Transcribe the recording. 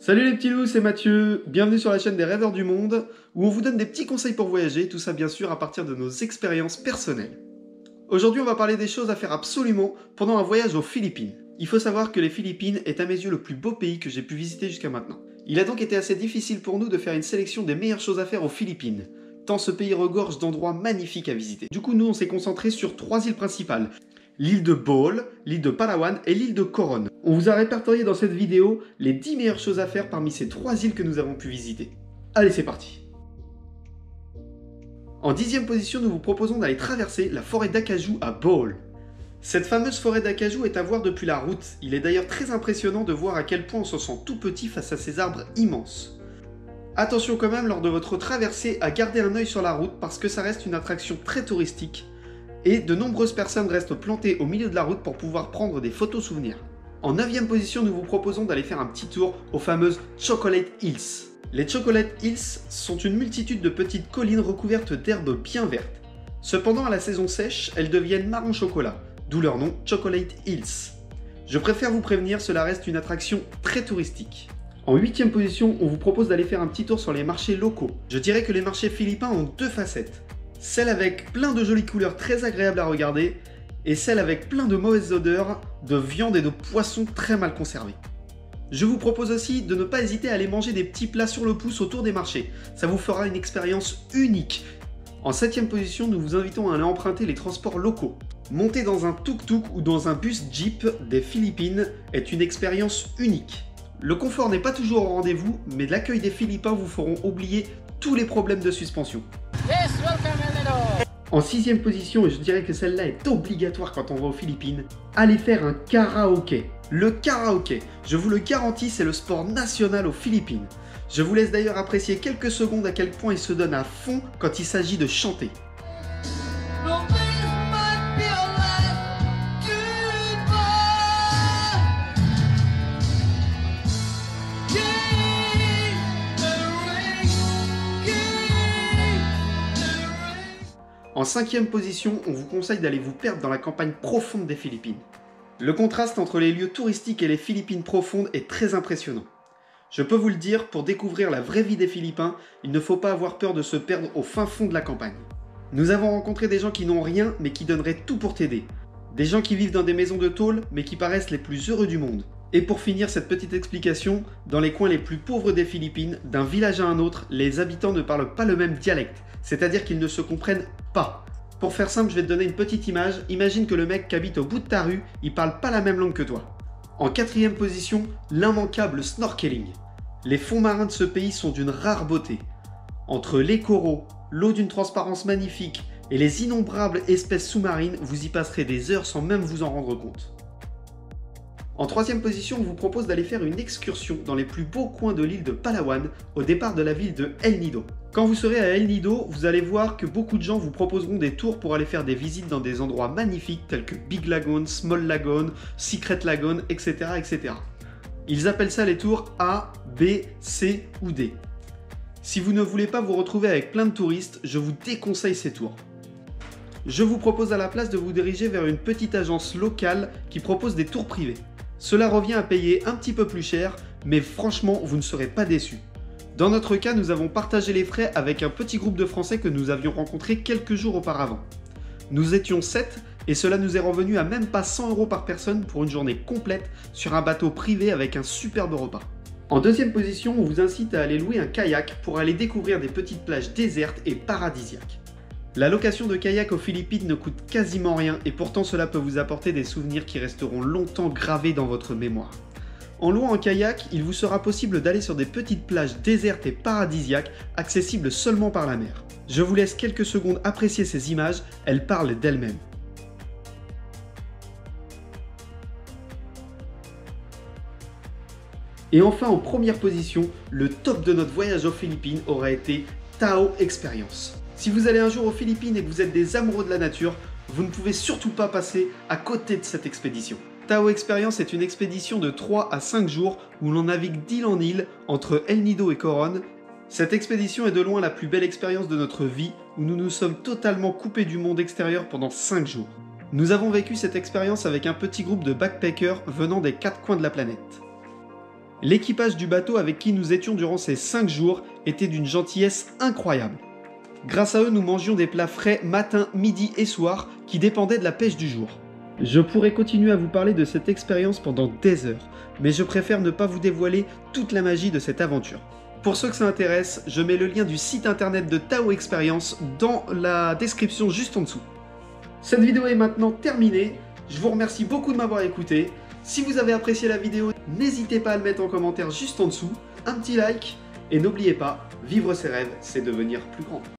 Salut les petits loups, c'est Mathieu, bienvenue sur la chaîne des rêveurs du monde, où on vous donne des petits conseils pour voyager, tout ça bien sûr à partir de nos expériences personnelles. Aujourd'hui on va parler des choses à faire absolument pendant un voyage aux Philippines. Il faut savoir que les Philippines est à mes yeux le plus beau pays que j'ai pu visiter jusqu'à maintenant. Il a donc été assez difficile pour nous de faire une sélection des meilleures choses à faire aux Philippines, tant ce pays regorge d'endroits magnifiques à visiter. Du coup nous on s'est concentré sur 3 îles principales. L'île de Bohol, l'île de Palawan et l'île de Coron. On vous a répertorié dans cette vidéo les 10 meilleures choses à faire parmi ces 3 îles que nous avons pu visiter. Allez, c'est parti. En 10e position, nous vous proposons d'aller traverser la forêt d'acajou à Bohol. Cette fameuse forêt d'acajou est à voir depuis la route. Il est d'ailleurs très impressionnant de voir à quel point on se sent tout petit face à ces arbres immenses. Attention quand même lors de votre traversée à garder un œil sur la route parce que ça reste une attraction très touristique. Et de nombreuses personnes restent plantées au milieu de la route pour pouvoir prendre des photos souvenirs. En 9e position, nous vous proposons d'aller faire un petit tour aux fameuses Chocolate Hills. Les Chocolate Hills sont une multitude de petites collines recouvertes d'herbes bien vertes. Cependant, à la saison sèche, elles deviennent marron chocolat, d'où leur nom Chocolate Hills. Je préfère vous prévenir, cela reste une attraction très touristique. En 8e position, on vous propose d'aller faire un petit tour sur les marchés locaux. Je dirais que les marchés philippins ont deux facettes. Celle avec plein de jolies couleurs très agréables à regarder, et celle avec plein de mauvaises odeurs, de viande et de poissons très mal conservés. Je vous propose aussi de ne pas hésiter à aller manger des petits plats sur le pouce autour des marchés, ça vous fera une expérience unique. En 7e position, nous vous invitons à aller emprunter les transports locaux. Monter dans un tuk-tuk ou dans un bus Jeep des Philippines est une expérience unique. Le confort n'est pas toujours au rendez-vous, mais l'accueil des Philippins vous feront oublier tous les problèmes de suspension. Yes, welcome, En 6e position, et je dirais que celle-là est obligatoire quand on va aux Philippines, allez faire un karaoké. Le karaoké, je vous le garantis, c'est le sport national aux Philippines. Je vous laisse d'ailleurs apprécier quelques secondes à quel point il se donne à fond quand il s'agit de chanter. En 5e position, on vous conseille d'aller vous perdre dans la campagne profonde des Philippines. Le contraste entre les lieux touristiques et les Philippines profondes est très impressionnant. Je peux vous le dire, pour découvrir la vraie vie des Philippins, il ne faut pas avoir peur de se perdre au fin fond de la campagne. Nous avons rencontré des gens qui n'ont rien mais qui donneraient tout pour t'aider. Des gens qui vivent dans des maisons de tôle mais qui paraissent les plus heureux du monde. Et pour finir cette petite explication, dans les coins les plus pauvres des Philippines, d'un village à un autre, les habitants ne parlent pas le même dialecte, c'est-à-dire qu'ils ne se comprennent pas. Pour faire simple, je vais te donner une petite image. Imagine que le mec qui habite au bout de ta rue, il parle pas la même langue que toi. En 4e position, l'immanquable snorkeling. Les fonds marins de ce pays sont d'une rare beauté. Entre les coraux, l'eau d'une transparence magnifique et les innombrables espèces sous-marines, vous y passerez des heures sans même vous en rendre compte. En 3e position, on vous propose d'aller faire une excursion dans les plus beaux coins de l'île de Palawan, au départ de la ville de El Nido. Quand vous serez à El Nido, vous allez voir que beaucoup de gens vous proposeront des tours pour aller faire des visites dans des endroits magnifiques tels que Big Lagoon, Small Lagoon, Secret Lagoon, etc. etc. Ils appellent ça les tours A, B, C ou D. Si vous ne voulez pas vous retrouver avec plein de touristes, je vous déconseille ces tours. Je vous propose à la place de vous diriger vers une petite agence locale qui propose des tours privés. Cela revient à payer un petit peu plus cher, mais franchement, vous ne serez pas déçus. Dans notre cas, nous avons partagé les frais avec un petit groupe de Français que nous avions rencontré quelques jours auparavant. Nous étions 7 et cela nous est revenu à même pas 100 € par personne pour une journée complète sur un bateau privé avec un superbe repas. En 2e position, on vous incite à aller louer un kayak pour aller découvrir des petites plages désertes et paradisiaques. La location de kayak aux Philippines ne coûte quasiment rien et pourtant cela peut vous apporter des souvenirs qui resteront longtemps gravés dans votre mémoire. En louant un kayak, il vous sera possible d'aller sur des petites plages désertes et paradisiaques accessibles seulement par la mer. Je vous laisse quelques secondes apprécier ces images, elles parlent d'elles-mêmes. Et enfin en première position, le top de notre voyage aux Philippines aurait été Tao Experience. Si vous allez un jour aux Philippines et que vous êtes des amoureux de la nature, vous ne pouvez surtout pas passer à côté de cette expédition. Tao Experience est une expédition de 3 à 5 jours où l'on navigue d'île en île entre El Nido et Coron. Cette expédition est de loin la plus belle expérience de notre vie où nous nous sommes totalement coupés du monde extérieur pendant 5 jours. Nous avons vécu cette expérience avec un petit groupe de backpackers venant des 4 coins de la planète. L'équipage du bateau avec qui nous étions durant ces 5 jours était d'une gentillesse incroyable. Grâce à eux, nous mangions des plats frais matin, midi et soir qui dépendaient de la pêche du jour. Je pourrais continuer à vous parler de cette expérience pendant des heures, mais je préfère ne pas vous dévoiler toute la magie de cette aventure. Pour ceux que ça intéresse, je mets le lien du site internet de Tao Experience dans la description juste en dessous. Cette vidéo est maintenant terminée, je vous remercie beaucoup de m'avoir écouté. Si vous avez apprécié la vidéo, n'hésitez pas à le mettre en commentaire juste en dessous, un petit like, et n'oubliez pas, vivre ses rêves, c'est devenir plus grand.